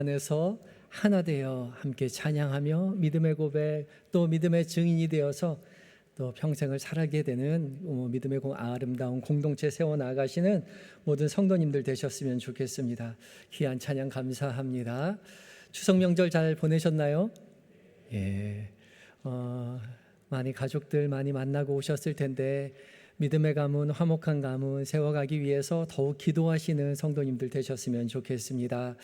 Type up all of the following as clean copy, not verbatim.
안에서 하나 되어 함께 찬양하며 믿음의 고백 또 믿음의 증인이 되어서 또 평생을 살아가게 되는 믿음의 아름다운 공동체 세워나가시는 모든 성도님들 되셨으면 좋겠습니다. 귀한 찬양 감사합니다. 추석 명절 잘 보내셨나요? 예, 많이 가족들 많이 만나고 오셨을 텐데 믿음의 가문, 화목한 가문 세워가기 위해서 더욱 기도하시는 성도님들 되셨으면 좋겠습니다.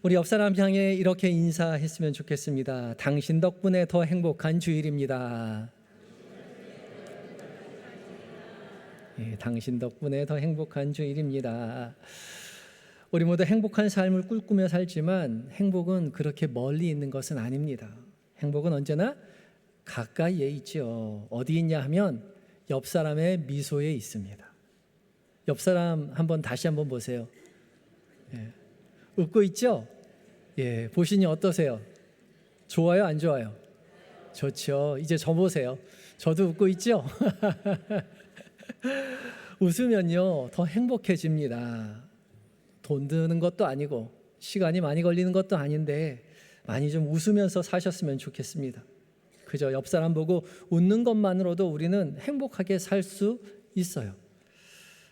우리 옆 사람 향해 이렇게 인사했으면 좋겠습니다. 당신 덕분에 더 행복한 주일입니다. 예, 당신 덕분에 더 행복한 주일입니다. 우리 모두 행복한 삶을 꿈꾸며 살지만 행복은 그렇게 멀리 있는 것은 아닙니다. 행복은 언제나 가까이에 있죠. 어디 있냐 하면 옆 사람의 미소에 있습니다. 옆 사람 다시 한번 보세요. 예, 웃고 있죠? 예, 보시니 어떠세요? 좋아요, 안 좋아요? 좋죠. 이제 저 보세요. 저도 웃고 있죠? 웃으면요 더 행복해집니다. 돈 드는 것도 아니고 시간이 많이 걸리는 것도 아닌데 많이 좀 웃으면서 사셨으면 좋겠습니다. 그저 옆 사람 보고 웃는 것만으로도 우리는 행복하게 살 수 있어요.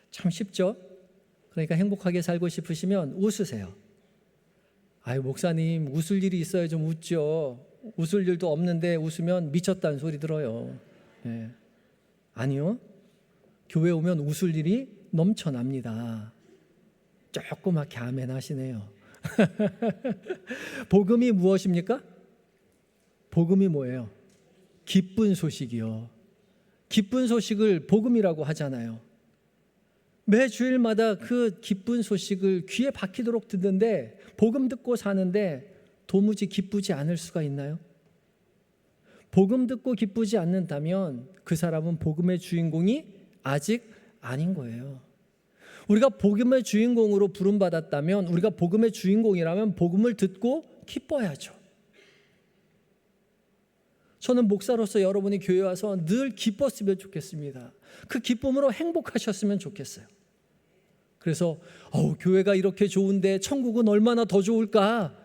참 쉽죠? 그러니까 행복하게 살고 싶으시면 웃으세요. 아유, 목사님 웃을 일이 있어야 좀 웃죠. 웃을 일도 없는데 웃으면 미쳤다는 소리 들어요. 예. 아니요, 교회 오면 웃을 일이 넘쳐납니다. 조그맣게 아멘 하시네요. 복음이 무엇입니까? 복음이 뭐예요? 기쁜 소식이요. 기쁜 소식을 복음이라고 하잖아요. 매 주일마다 그 기쁜 소식을 귀에 박히도록 듣는데 복음 듣고 사는데 도무지 기쁘지 않을 수가 있나요? 복음 듣고 기쁘지 않는다면 그 사람은 복음의 주인공이 아직 아닌 거예요. 우리가 복음의 주인공으로 부름받았다면, 우리가 복음의 주인공이라면 복음을 듣고 기뻐야죠. 저는 목사로서 여러분이 교회에 와서 늘 기뻤으면 좋겠습니다. 그 기쁨으로 행복하셨으면 좋겠어요. 그래서 교회가 이렇게 좋은데 천국은 얼마나 더 좋을까?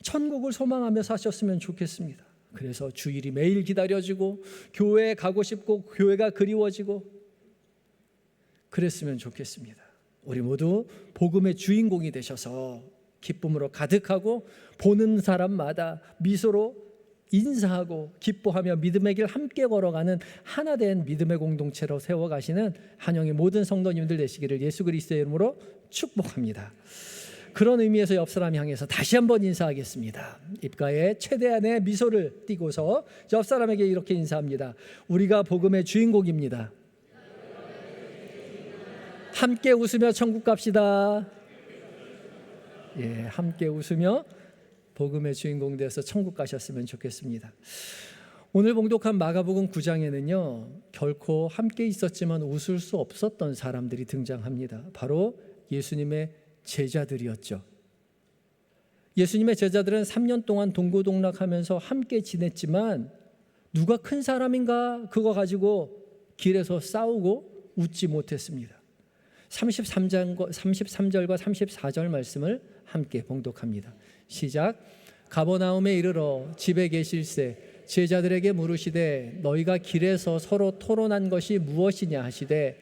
천국을 소망하며 사셨으면 좋겠습니다. 그래서 주일이 매일 기다려지고 교회에 가고 싶고 교회가 그리워지고 그랬으면 좋겠습니다. 우리 모두 복음의 주인공이 되셔서 기쁨으로 가득하고 보는 사람마다 미소로 인사하고 기뻐하며 믿음의 길 함께 걸어가는 하나된 믿음의 공동체로 세워가시는 한영의 모든 성도님들 되시기를 예수 그리스도의 이름으로 축복합니다. 그런 의미에서 옆 사람 향해서 다시 한번 인사하겠습니다. 입가에 최대한의 미소를 띠고서 옆 사람에게 이렇게 인사합니다. 우리가 복음의 주인공입니다. 함께 웃으며 천국 갑시다. 예, 함께 웃으며 복음의 주인공 되어서 천국 가셨으면 좋겠습니다. 오늘 봉독한 마가복음 9장에는요 결코 함께 있었지만 웃을 수 없었던 사람들이 등장합니다. 바로 예수님의 제자들이었죠. 예수님의 제자들은 3년 동안 동고동락하면서 함께 지냈지만 누가 큰 사람인가 그거 가지고 길에서 싸우고 웃지 못했습니다. 33절과 34절 말씀을 함께 봉독합니다. 시작. 가버나움에 이르러 집에 계실새 제자들에게 물으시되 너희가 길에서 서로 토론한 것이 무엇이냐 하시되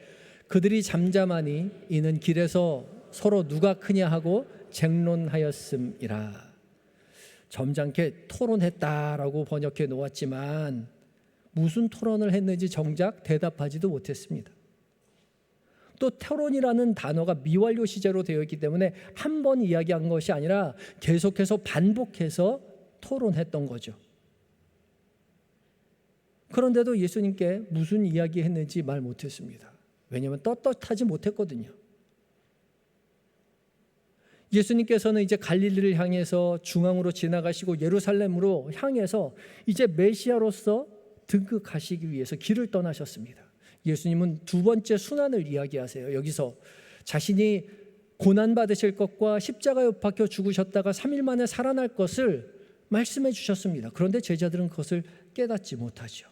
그들이 잠잠하니 이는 길에서 서로 누가 크냐 하고 쟁론하였음이라. 점잖게 토론했다라고 번역해 놓았지만 무슨 토론을 했는지 정작 대답하지도 못했습니다. 또 토론이라는 단어가 미완료 시제로 되어 있기 때문에 한 번 이야기한 것이 아니라 계속해서 반복해서 토론했던 거죠. 그런데도 예수님께 무슨 이야기했는지 말 못했습니다. 왜냐하면 떳떳하지 못했거든요. 예수님께서는 이제 갈릴리를 향해서 중앙으로 지나가시고 예루살렘으로 향해서 이제 메시아로서 등극하시기 위해서 길을 떠나셨습니다. 예수님은 두 번째 순환을 이야기하세요. 여기서 자신이 고난받으실 것과 십자가에 못 박혀 죽으셨다가 3일 만에 살아날 것을 말씀해 주셨습니다. 그런데 제자들은 그것을 깨닫지 못하죠.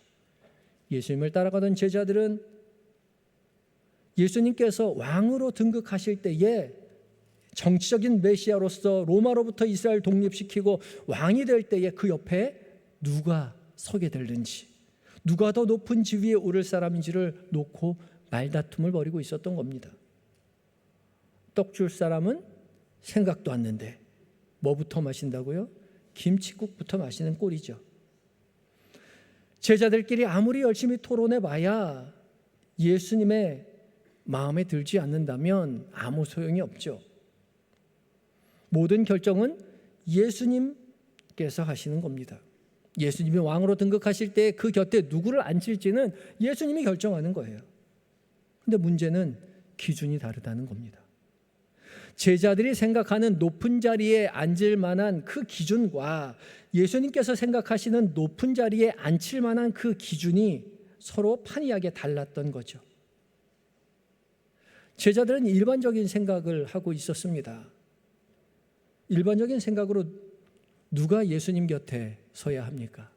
예수님을 따라가던 제자들은 예수님께서 왕으로 등극하실 때에 정치적인 메시아로서 로마로부터 이스라엘 독립시키고 왕이 될 때에 그 옆에 누가 서게 될는지, 누가 더 높은 지위에 오를 사람인지를 놓고 말다툼을 벌이고 있었던 겁니다. 떡 줄 사람은 생각도 않는데 뭐부터 마신다고요? 김칫국부터 마시는 꼴이죠. 제자들끼리 아무리 열심히 토론해 봐야 예수님의 마음에 들지 않는다면 아무 소용이 없죠. 모든 결정은 예수님께서 하시는 겁니다. 예수님이 왕으로 등극하실 때 그 곁에 누구를 앉힐지는 예수님이 결정하는 거예요. 근데 문제는 기준이 다르다는 겁니다. 제자들이 생각하는 높은 자리에 앉을 만한 그 기준과 예수님께서 생각하시는 높은 자리에 앉힐 만한 그 기준이 서로 판이하게 달랐던 거죠. 제자들은 일반적인 생각을 하고 있었습니다. 일반적인 생각으로 누가 예수님 곁에 서야 합니까?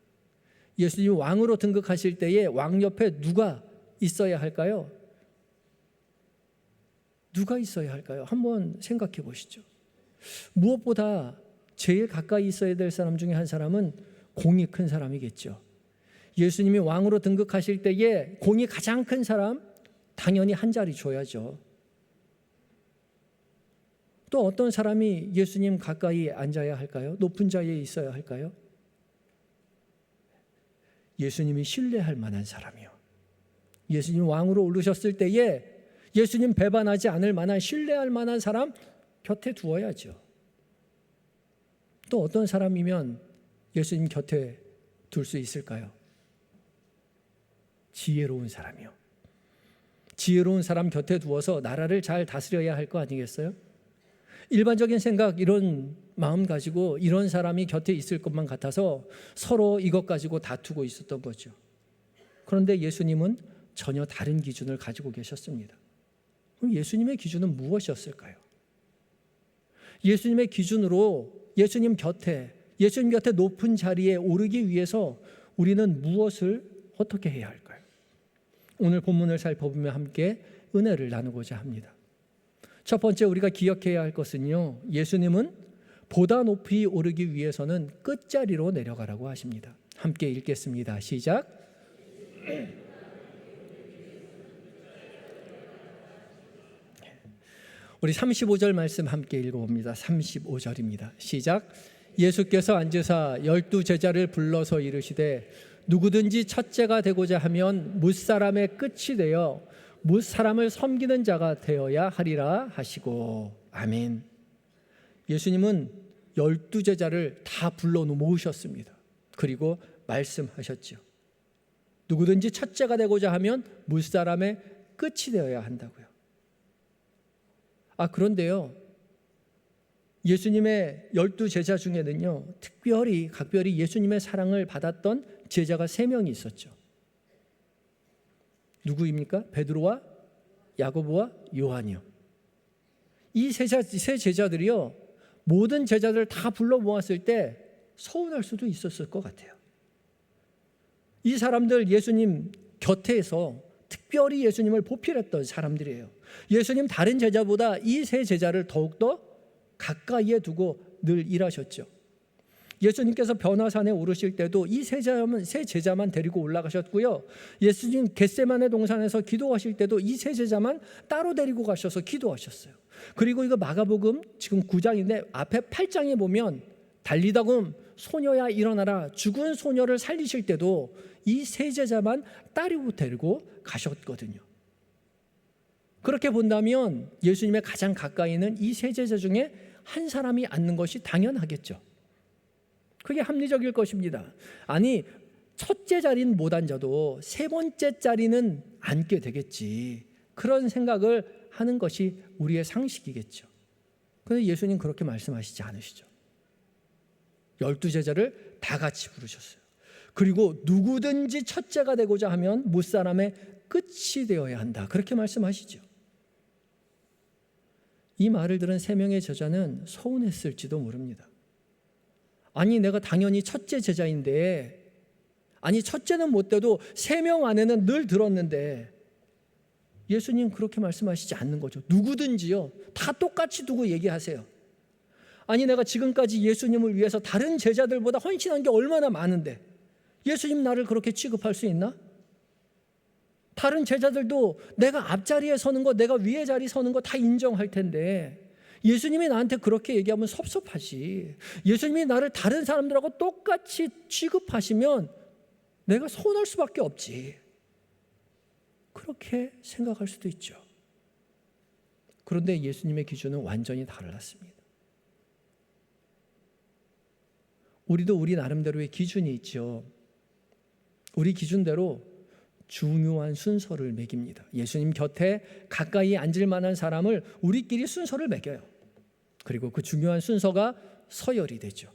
예수님이 왕으로 등극하실 때에 왕 옆에 누가 있어야 할까요? 누가 있어야 할까요? 한번 생각해 보시죠. 무엇보다 제일 가까이 있어야 될 사람 중에 한 사람은 공이 큰 사람이겠죠. 예수님이 왕으로 등극하실 때에 공이 가장 큰 사람, 당연히 한 자리 줘야죠. 또 어떤 사람이 예수님 가까이 앉아야 할까요? 높은 자리에 있어야 할까요? 예수님이 신뢰할 만한 사람이요. 예수님 왕으로 오르셨을 때에 예수님 배반하지 않을 만한, 신뢰할 만한 사람 곁에 두어야죠. 또 어떤 사람이면 예수님 곁에 둘 수 있을까요? 지혜로운 사람이요. 지혜로운 사람 곁에 두어서 나라를 잘 다스려야 할 거 아니겠어요? 일반적인 생각, 이런 마음 가지고 이런 사람이 곁에 있을 것만 같아서 서로 이것 가지고 다투고 있었던 거죠. 그런데 예수님은 전혀 다른 기준을 가지고 계셨습니다. 그럼 예수님의 기준은 무엇이었을까요? 예수님의 기준으로 예수님 곁에 높은 자리에 오르기 위해서 우리는 무엇을 어떻게 해야 할까요? 오늘 본문을 살펴보며 함께 은혜를 나누고자 합니다. 첫 번째 우리가 기억해야 할 것은요, 예수님은 보다 높이 오르기 위해서는 끝자리로 내려가라고 하십니다. 함께 읽겠습니다. 시작. 우리 35절 말씀 함께 읽어봅니다. 35절입니다. 시작. 예수께서 앉으사 12 제자를 불러서 이르시되 누구든지 첫째가 되고자 하면 뭇사람의 끝이 되어 뭇사람을 섬기는 자가 되어야 하리라 하시고. 아멘. 예수님은 12 제자를 다 불러 모으셨습니다. 그리고 말씀하셨죠. 누구든지 첫째가 되고자 하면 뭇사람의 끝이 되어야 한다고요. 그런데요, 예수님의 12 제자 중에는요, 각별히 예수님의 사랑을 받았던 제자가 3명이 있었죠. 누구입니까? 베드로와 야고보와 요한이요. 이 세 제자들이요, 모든 제자들을 다 불러 모았을 때 서운할 수도 있었을 것 같아요. 이 사람들 예수님 곁에서 특별히 예수님을 보필했던 사람들이에요. 예수님 다른 제자보다 이 세 제자를 더욱더 가까이에 두고 늘 일하셨죠. 예수님께서 변화산에 오르실 때도 이 세 제자만 데리고 올라가셨고요. 예수님 겟세마네 동산에서 기도하실 때도 이 세 제자만 따로 데리고 가셔서 기도하셨어요. 그리고 이거 마가복음 지금 9장인데 앞에 8장에 보면 달리다금 소녀야 일어나라, 죽은 소녀를 살리실 때도 이 세 제자만 따로 데리고 가셨거든요. 그렇게 본다면 예수님의 가장 가까이는 이 세 제자 중에 한 사람이 앉는 것이 당연하겠죠. 그게 합리적일 것입니다. 아니, 첫째 자리는 못 앉아도 세 번째 자리는 앉게 되겠지, 그런 생각을 하는 것이 우리의 상식이겠죠. 그런데 예수님 그렇게 말씀하시지 않으시죠. 12 제자를 다 같이 부르셨어요. 그리고 누구든지 첫째가 되고자 하면 무사람의 끝이 되어야 한다, 그렇게 말씀하시죠. 이 말을 들은 3명의 제자는 서운했을지도 모릅니다. 아니, 내가 당연히 첫째 제자인데, 아니 첫째는 못 돼도 3명 안에는 늘 들었는데 예수님 그렇게 말씀하시지 않는 거죠. 누구든지요, 다 똑같이 두고 얘기하세요. 아니, 내가 지금까지 예수님을 위해서 다른 제자들보다 헌신한 게 얼마나 많은데 예수님 나를 그렇게 취급할 수 있나? 다른 제자들도 내가 앞자리에 서는 거, 내가 위에 자리 서는 거 다 인정할 텐데 예수님이 나한테 그렇게 얘기하면 섭섭하지. 예수님이 나를 다른 사람들하고 똑같이 취급하시면 내가 서운할 수밖에 없지. 그렇게 생각할 수도 있죠. 그런데 예수님의 기준은 완전히 달랐습니다. 우리도 우리 나름대로의 기준이 있죠. 우리 기준대로 중요한 순서를 매깁니다. 예수님 곁에 가까이 앉을 만한 사람을 우리끼리 순서를 매겨요. 그리고 그 중요한 순서가 서열이 되죠.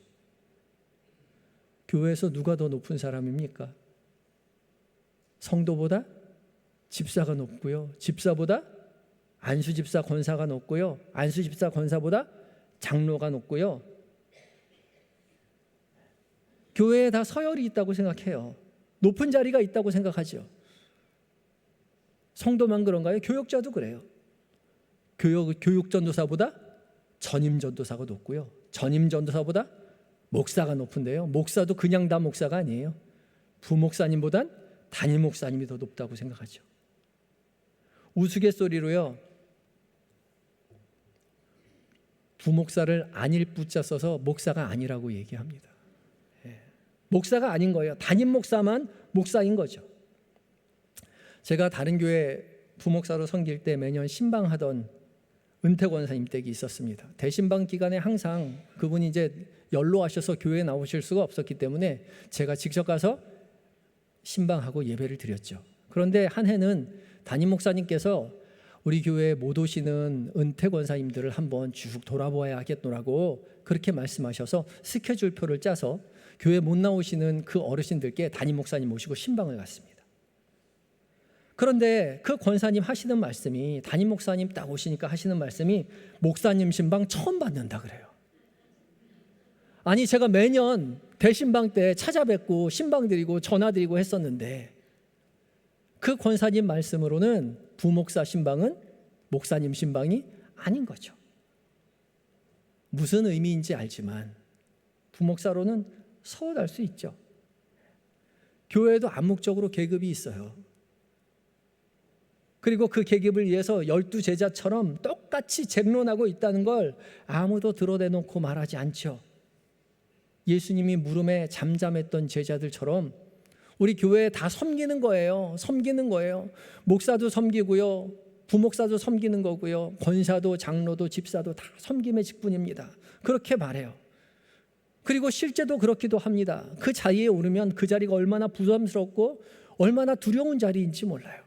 교회에서 누가 더 높은 사람입니까? 성도보다 집사가 높고요. 집사보다 안수집사 권사가 높고요. 안수집사 권사보다 장로가 높고요. 교회에 다 서열이 있다고 생각해요. 높은 자리가 있다고 생각하죠. 성도만 그런가요? 교역자도 그래요. 교육전도사보다 전임전도사가 높고요. 전임전도사보다 목사가 높은데요. 목사도 그냥 다 목사가 아니에요. 부목사님보단 담임 목사님이 더 높다고 생각하죠. 우스갯소리로요, 부목사를 아닐 부자 써서 목사가 아니라고 얘기합니다. 목사가 아닌 거예요. 담임 목사만 목사인 거죠. 제가 다른 교회 부목사로 섬길 때 매년 신방하던 은퇴 권사님 댁이 있었습니다. 대신방 기간에 항상 그분이 이제 연로하셔서 교회에 나오실 수가 없었기 때문에 제가 직접 가서 신방하고 예배를 드렸죠. 그런데 한 해는 담임 목사님께서 우리 교회에 못 오시는 은퇴 권사님들을 한번 쭉 돌아보아야 하겠노라고 그렇게 말씀하셔서 스케줄표를 짜서 교회 못 나오시는 그 어르신들께 담임 목사님 모시고 신방을 갔습니다. 그런데 그 권사님 하시는 말씀이, 담임 목사님 딱 오시니까 하시는 말씀이 목사님 신방 처음 받는다 그래요. 아니, 제가 매년 대신방 때 찾아뵙고 신방 드리고 전화 드리고 했었는데 그 권사님 말씀으로는 부목사 신방은 목사님 신방이 아닌 거죠. 무슨 의미인지 알지만 부목사로는 서운할 수 있죠. 교회에도 암묵적으로 계급이 있어요. 그리고 그 계급을 위해서 12제자처럼 똑같이 쟁론하고 있다는 걸 아무도 드러내놓고 말하지 않죠. 예수님이 무릎에 잠잠했던 제자들처럼 우리 교회에 다 섬기는 거예요. 섬기는 거예요. 목사도 섬기고요. 부목사도 섬기는 거고요. 권사도 장로도 집사도 다 섬김의 직분입니다. 그렇게 말해요. 그리고 실제도 그렇기도 합니다. 그 자리에 오르면 그 자리가 얼마나 부담스럽고 얼마나 두려운 자리인지 몰라요.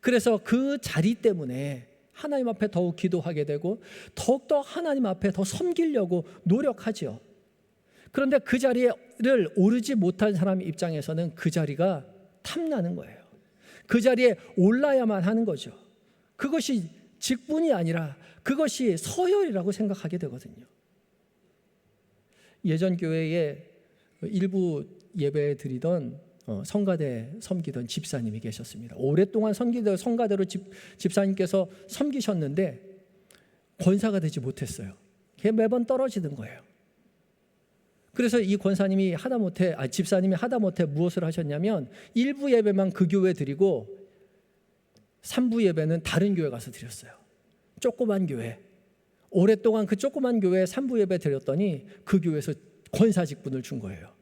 그래서 그 자리 때문에 하나님 앞에 더욱 기도하게 되고 더욱더 하나님 앞에 더 섬기려고 노력하죠. 그런데 그 자리를 오르지 못한 사람 입장에서는 그 자리가 탐나는 거예요. 그 자리에 올라야만 하는 거죠. 그것이 직분이 아니라 그것이 서열이라고 생각하게 되거든요. 예전 교회에 일부 예배 드리던 성가대 섬기던 집사님이 계셨습니다. 오랫동안 성가대로 집사님께서 섬기셨는데 권사가 되지 못했어요. 매번 떨어지는 거예요. 그래서 이 권사님이 집사님이 하다못해 무엇을 하셨냐면 1부 예배만 그 교회 드리고 3부 예배는 다른 교회 가서 드렸어요. 조그만 교회. 오랫동안 그 조그만 교회에 3부 예배 드렸더니 그 교회에서 권사 직분을 준 거예요.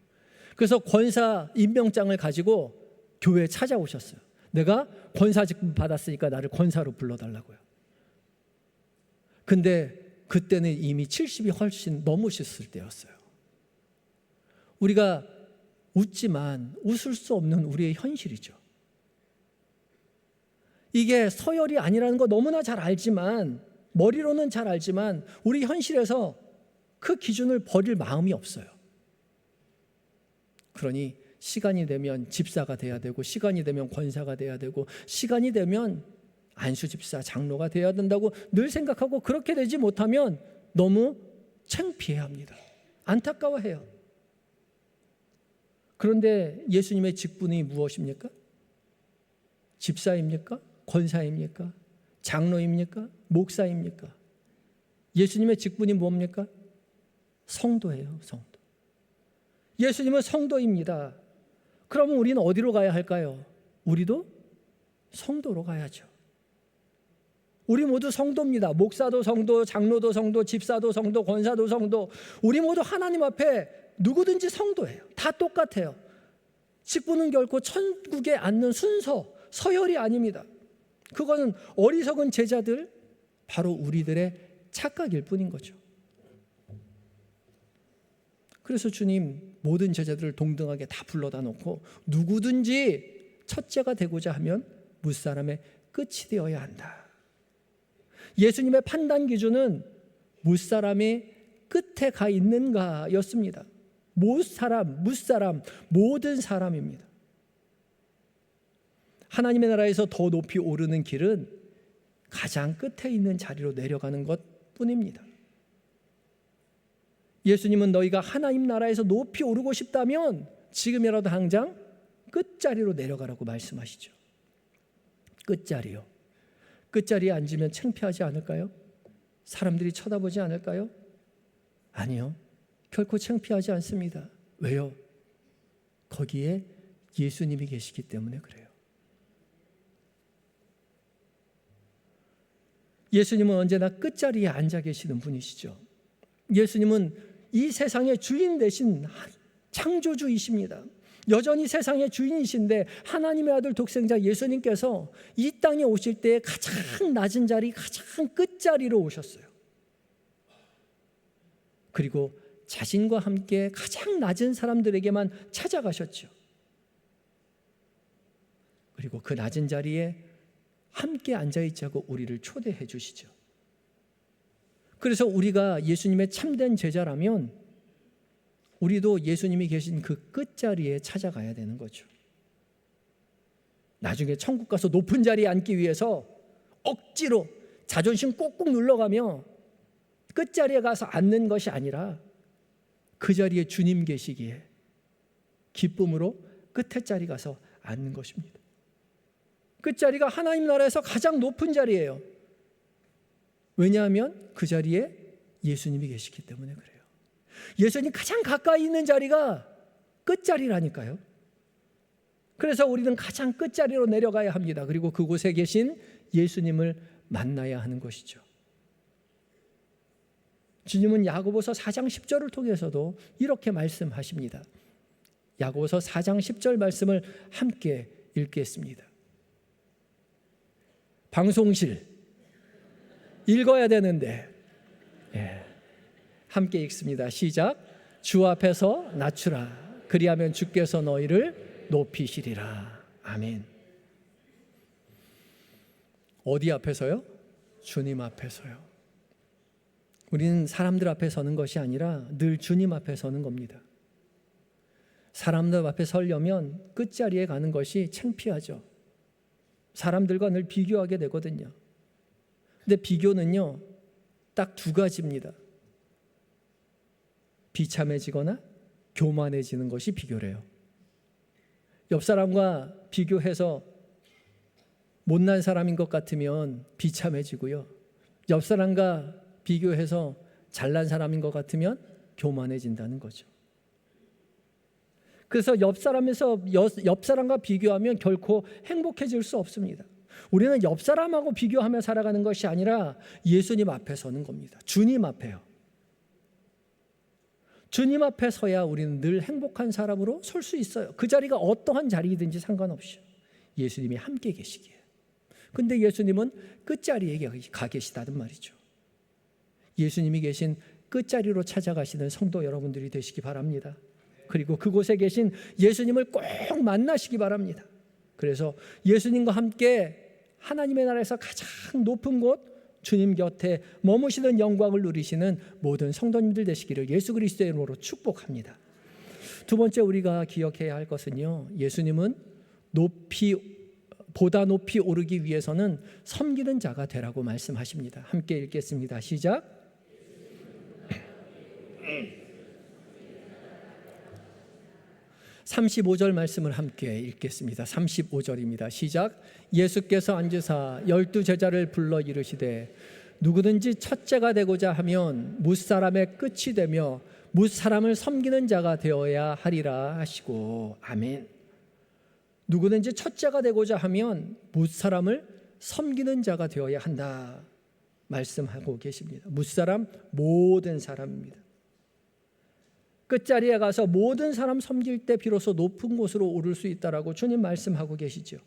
그래서 권사 임명장을 가지고 교회에 찾아오셨어요. 내가 권사 직분 받았으니까 나를 권사로 불러달라고요. 근데 그때는 이미 70이 훨씬 넘으셨을 때였어요. 우리가 웃지만 웃을 수 없는 우리의 현실이죠. 이게 서열이 아니라는 거 너무나 잘 알지만, 머리로는 잘 알지만 우리 현실에서 그 기준을 버릴 마음이 없어요. 그러니 시간이 되면 집사가 돼야 되고, 시간이 되면 권사가 돼야 되고, 시간이 되면 안수집사, 장로가 돼야 된다고 늘 생각하고, 그렇게 되지 못하면 너무 창피해합니다. 안타까워해요. 그런데 예수님의 직분이 무엇입니까? 집사입니까? 권사입니까? 장로입니까? 목사입니까? 예수님의 직분이 뭡니까? 성도예요, 성도. 예수님은 성도입니다. 그러면 우리는 어디로 가야 할까요? 우리도 성도로 가야죠. 우리 모두 성도입니다. 목사도 성도, 장로도 성도, 집사도 성도, 권사도 성도. 우리 모두 하나님 앞에 누구든지 성도예요. 다 똑같아요. 직분은 결코 천국에 앉는 순서, 서열이 아닙니다. 그거는 어리석은 제자들, 바로 우리들의 착각일 뿐인 거죠. 그래서 주님 모든 제자들을 동등하게 다 불러다 놓고 누구든지 첫째가 되고자 하면 무사람의 끝이 되어야 한다. 예수님의 판단 기준은 무사람이 끝에 가 있는가였습니다. 무사람, 모든 사람입니다. 하나님의 나라에서 더 높이 오르는 길은 가장 끝에 있는 자리로 내려가는 것뿐입니다. 예수님은 너희가 하나님 나라에서 높이 오르고 싶다면 지금이라도 당장 끝자리로 내려가라고 말씀하시죠. 끝자리요. 끝자리에 앉으면 창피하지 않을까요? 사람들이 쳐다보지 않을까요? 아니요. 결코 창피하지 않습니다. 왜요? 거기에 예수님이 계시기 때문에 그래요. 예수님은 언제나 끝자리에 앉아 계시는 분이시죠. 예수님은 이 세상의 주인 되신 창조주이십니다. 여전히 세상의 주인이신데 하나님의 아들 독생자 예수님께서 이 땅에 오실 때 가장 낮은 자리, 가장 끝자리로 오셨어요. 그리고 자신과 함께 가장 낮은 사람들에게만 찾아가셨죠. 그리고 그 낮은 자리에 함께 앉아있자고 우리를 초대해 주시죠. 그래서 우리가 예수님의 참된 제자라면 우리도 예수님이 계신 그 끝자리에 찾아가야 되는 거죠. 나중에 천국 가서 높은 자리에 앉기 위해서 억지로 자존심 꾹꾹 눌러가며 끝자리에 가서 앉는 것이 아니라 그 자리에 주님 계시기에 기쁨으로 끝에 자리 가서 앉는 것입니다. 끝자리가 하나님 나라에서 가장 높은 자리예요. 왜냐하면 그 자리에 예수님이 계시기 때문에 그래요. 예수님 가장 가까이 있는 자리가 끝자리라니까요. 그래서 우리는 가장 끝자리로 내려가야 합니다. 그리고 그곳에 계신 예수님을 만나야 하는 것이죠. 주님은 야고보서 4장 10절을 통해서도 이렇게 말씀하십니다. 야고보서 4장 10절 말씀을 함께 읽겠습니다. 방송실 읽어야 되는데 함께 읽습니다. 시작. 주 앞에서 낮추라. 그리하면 주께서 너희를 높이시리라. 아멘. 어디 앞에서요? 주님 앞에서요. 우리는 사람들 앞에 서는 것이 아니라 늘 주님 앞에 서는 겁니다. 사람들 앞에 서려면 끝자리에 가는 것이 창피하죠. 사람들과 늘 비교하게 되거든요. 근데 비교는요, 딱 두 가지입니다. 비참해지거나 교만해지는 것이 비교래요. 옆 사람과 비교해서 못난 사람인 것 같으면 비참해지고요. 옆 사람과 비교해서 잘난 사람인 것 같으면 교만해진다는 거죠. 그래서 옆 사람과 비교하면 결코 행복해질 수 없습니다. 우리는 옆 사람하고 비교하며 살아가는 것이 아니라 예수님 앞에 서는 겁니다. 주님 앞에요. 주님 앞에 서야 우리는 늘 행복한 사람으로 설 수 있어요. 그 자리가 어떠한 자리이든지 상관없이 예수님이 함께 계시기에. 근데 예수님은 끝자리에 가 계시다는 말이죠. 예수님이 계신 끝자리로 찾아가시는 성도 여러분들이 되시기 바랍니다. 그리고 그곳에 계신 예수님을 꼭 만나시기 바랍니다. 그래서 예수님과 함께 하나님의 나라에서 가장 높은 곳 주님 곁에 머무시는 영광을 누리시는 모든 성도님들 되시기를 예수 그리스도의 이름으로 축복합니다. 두 번째 우리가 기억해야 할 것은요, 예수님은 보다 높이 오르기 위해서는 섬기는 자가 되라고 말씀하십니다. 함께 읽겠습니다. 시작. 35절 말씀을 함께 읽겠습니다. 35절입니다. 시작. 예수께서 앉으사 12제자를 불러 이르시되 누구든지 첫째가 되고자 하면 뭇사람의 끝이 되며 뭇사람을 섬기는 자가 되어야 하리라 하시고. 아멘. 누구든지 첫째가 되고자 하면 뭇사람을 섬기는 자가 되어야 한다 말씀하고 계십니다. 뭇사람, 모든 사람입니다. 끝자리에 가서 모든 사람 섬길 때 비로소 높은 곳으로 오를 수 있다라고 주님 말씀하고 계시죠.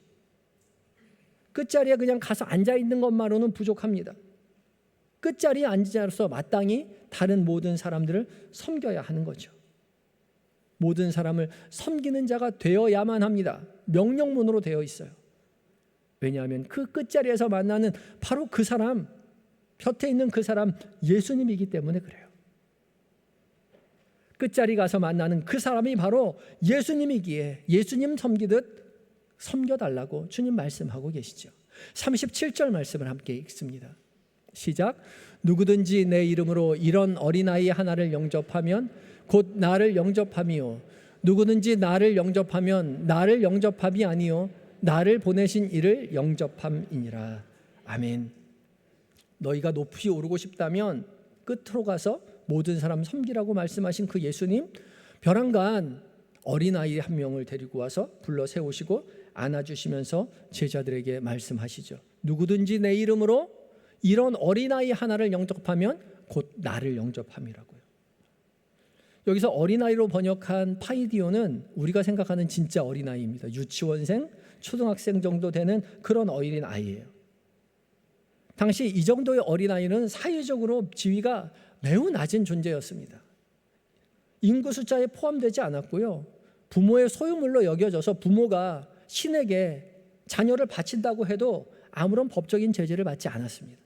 끝자리에 그냥 가서 앉아 있는 것만으로는 부족합니다. 끝자리에 앉아서 마땅히 다른 모든 사람들을 섬겨야 하는 거죠. 모든 사람을 섬기는 자가 되어야만 합니다. 명령문으로 되어 있어요. 왜냐하면 그 끝자리에서 만나는 바로 그 사람, 곁에 있는 그 사람 예수님이기 때문에 그래요. 끝자리 가서 만나는 그 사람이 바로 예수님이기에 예수님 섬기듯 섬겨달라고 주님 말씀하고 계시죠. 37절 말씀을 함께 읽습니다. 시작. 누구든지 내 이름으로 이런 어린아이 하나를 영접하면 곧 나를 영접함이요 누구든지 나를 영접하면 나를 영접함이 아니요 나를 보내신 이를 영접함이니라. 아멘. 너희가 높이 오르고 싶다면 끝으로 가서 모든 사람 섬기라고 말씀하신 그 예수님, 벼랑간 어린아이 한 명을 데리고 와서 불러 세우시고 안아주시면서 제자들에게 말씀하시죠. 누구든지 내 이름으로 이런 어린아이 하나를 영접하면 곧 나를 영접함이라고요. 여기서 어린아이로 번역한 파이디오는 우리가 생각하는 진짜 어린아이입니다. 유치원생, 초등학생 정도 되는 그런 어린아이예요. 당시 이 정도의 어린아이는 사회적으로 지위가 매우 낮은 존재였습니다. 인구 숫자에 포함되지 않았고요. 부모의 소유물로 여겨져서 부모가 신에게 자녀를 바친다고 해도 아무런 법적인 제재를 받지 않았습니다.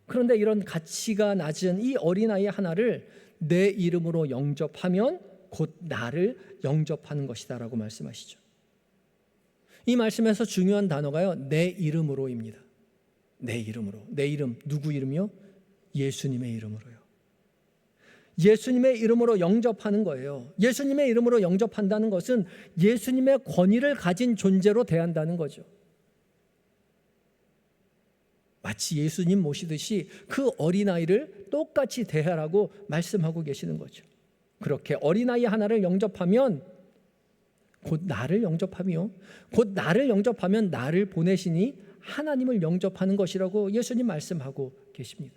그런데 이런 가치가 낮은 이 어린아이 하나를 내 이름으로 영접하면 곧 나를 영접하는 것이다 라고 말씀하시죠. 이 말씀에서 중요한 단어가요, 내 이름으로입니다. 내 이름으로. 내 이름, 누구 이름이요? 예수님의 이름으로요. 예수님의 이름으로 영접하는 거예요. 예수님의 이름으로 영접한다는 것은 예수님의 권위를 가진 존재로 대한다는 거죠. 마치 예수님 모시듯이 그 어린아이를 똑같이 대하라고 말씀하고 계시는 거죠. 그렇게 어린아이 하나를 영접하면 곧 나를 영접하며 곧 나를 영접하면 나를 보내시니 하나님을 영접하는 것이라고 예수님 말씀하고 계십니다.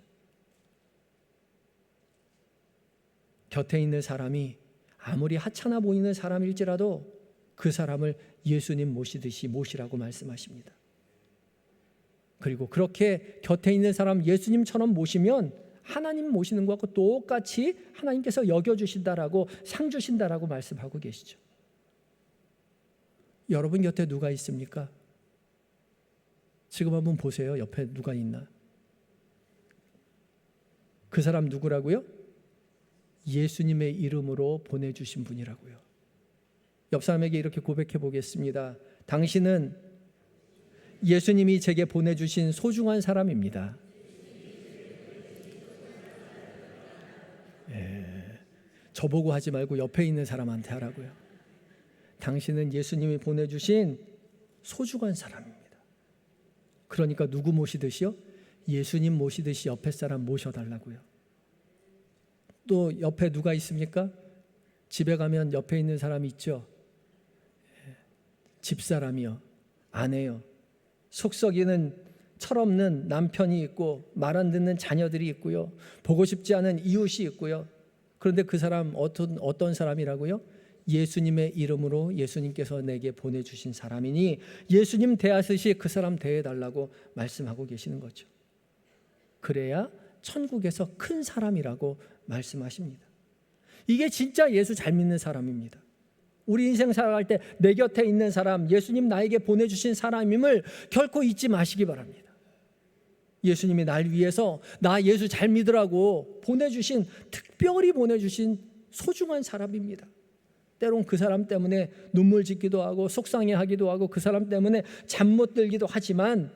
곁에 있는 사람이 아무리 하찮아 보이는 사람일지라도 그 사람을 예수님 모시듯이 모시라고 말씀하십니다. 그리고 그렇게 곁에 있는 사람 예수님처럼 모시면 하나님 모시는 것과 똑같이 하나님께서 여겨주신다라고 상 주신다라고 말씀하고 계시죠. 여러분 곁에 누가 있습니까? 지금 한번 보세요. 옆에 누가 있나? 그 사람 누구라고요? 예수님의 이름으로 보내주신 분이라고요. 옆 사람에게 이렇게 고백해 보겠습니다. 당신은 예수님이 제게 보내주신 소중한 사람입니다. 저보고 하지 말고 옆에 있는 사람한테 하라고요. 당신은 예수님이 보내주신 소중한 사람입니다. 그러니까 누구 모시듯이요? 예수님 모시듯이 옆에 사람 모셔달라고요. 또 옆에 누가 있습니까? 집에 가면 옆에 있는 사람이 있죠. 집사람이요, 아내요, 속썩이는 철없는 남편이 있고 말 안 듣는 자녀들이 있고요. 보고 싶지 않은 이웃이 있고요. 그런데 그 사람 어떤 사람이라고요? 예수님의 이름으로 예수님께서 내게 보내주신 사람이니 예수님 대하듯이 그 사람 대해달라고 말씀하고 계시는 거죠. 그래야 천국에서 큰 사람이라고 말씀하십니다. 이게 진짜 예수 잘 믿는 사람입니다. 우리 인생 살아갈 때 내 곁에 있는 사람, 예수님 나에게 보내주신 사람임을 결코 잊지 마시기 바랍니다. 예수님이 날 위해서 나 예수 잘 믿으라고 보내주신, 특별히 보내주신 소중한 사람입니다. 때론 그 사람 때문에 눈물 짓기도 하고 속상해하기도 하고 그 사람 때문에 잠 못 들기도 하지만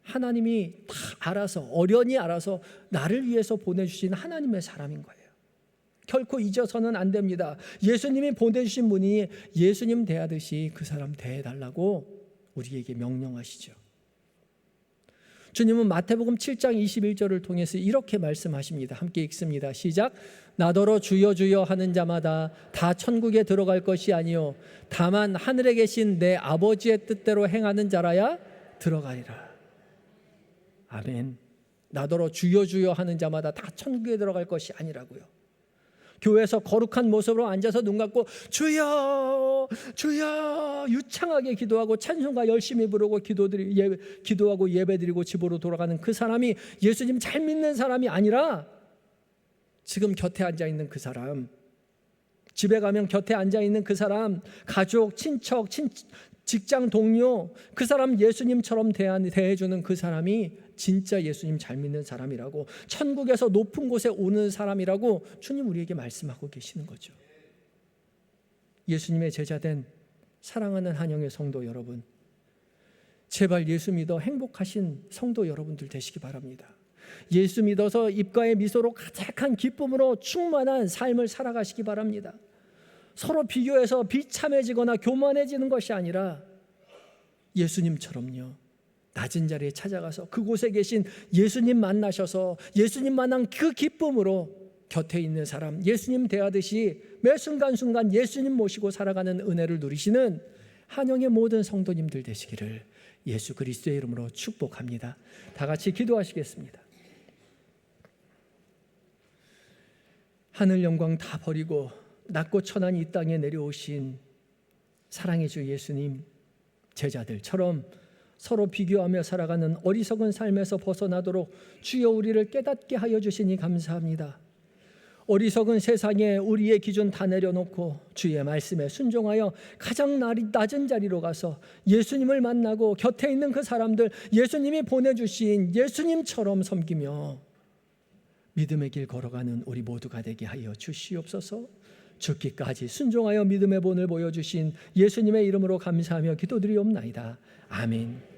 하나님이 다 알아서, 어련히 알아서 나를 위해서 보내주신 하나님의 사람인 거예요. 결코 잊어서는 안 됩니다. 예수님이 보내주신 분이 예수님 대하듯이 그 사람 대해달라고 우리에게 명령하시죠. 주님은 마태복음 7장 21절을 통해서 이렇게 말씀하십니다. 함께 읽습니다. 시작. 나더러 주여 주여 하는 자마다 다 천국에 들어갈 것이 아니요 다만 하늘에 계신 내 아버지의 뜻대로 행하는 자라야 들어가리라. 아멘. 나더러 주여 주여 하는 자마다 다 천국에 들어갈 것이 아니라고요. 교회에서 거룩한 모습으로 앉아서 눈 감고 주여 주여 유창하게 기도하고 찬송가 열심히 부르고 기도하고 예배드리고 집으로 돌아가는 그 사람이 예수님 잘 믿는 사람이 아니라 지금 곁에 앉아있는 그 사람, 집에 가면 곁에 앉아있는 그 사람, 가족, 친척, 직장 동료, 그 사람 예수님처럼 대해주는 그 사람이 진짜 예수님 잘 믿는 사람이라고, 천국에서 높은 곳에 오는 사람이라고 주님 우리에게 말씀하고 계시는 거죠. 예수님의 제자된 사랑하는 한영의 성도 여러분, 제발 예수 믿어 행복하신 성도 여러분들 되시기 바랍니다. 예수 믿어서 입가에 미소로 가득한 기쁨으로 충만한 삶을 살아가시기 바랍니다. 서로 비교해서 비참해지거나 교만해지는 것이 아니라 예수님처럼요, 낮은 자리에 찾아가서 그곳에 계신 예수님 만나셔서 예수님 만난 그 기쁨으로 곁에 있는 사람 예수님 대하듯이 매 순간순간 예수님 모시고 살아가는 은혜를 누리시는 한영의 모든 성도님들 되시기를 예수 그리스도의 이름으로 축복합니다. 다 같이 기도하시겠습니다. 하늘 영광 다 버리고 낮고 천한 이 땅에 내려오신 사랑의 주 예수님, 제자들처럼 서로 비교하며 살아가는 어리석은 삶에서 벗어나도록 주여 우리를 깨닫게 하여 주시니 감사합니다. 어리석은 세상에 우리의 기준 다 내려놓고 주의 말씀에 순종하여 가장 낮은 자리로 가서 예수님을 만나고 곁에 있는 그 사람들 예수님이 보내주신 예수님처럼 섬기며 믿음의 길 걸어가는 우리 모두가 되게 하여 주시옵소서. 죽기까지 순종하여 믿음의 본을 보여주신 예수님의 이름으로 감사하며 기도드리옵나이다. 아멘.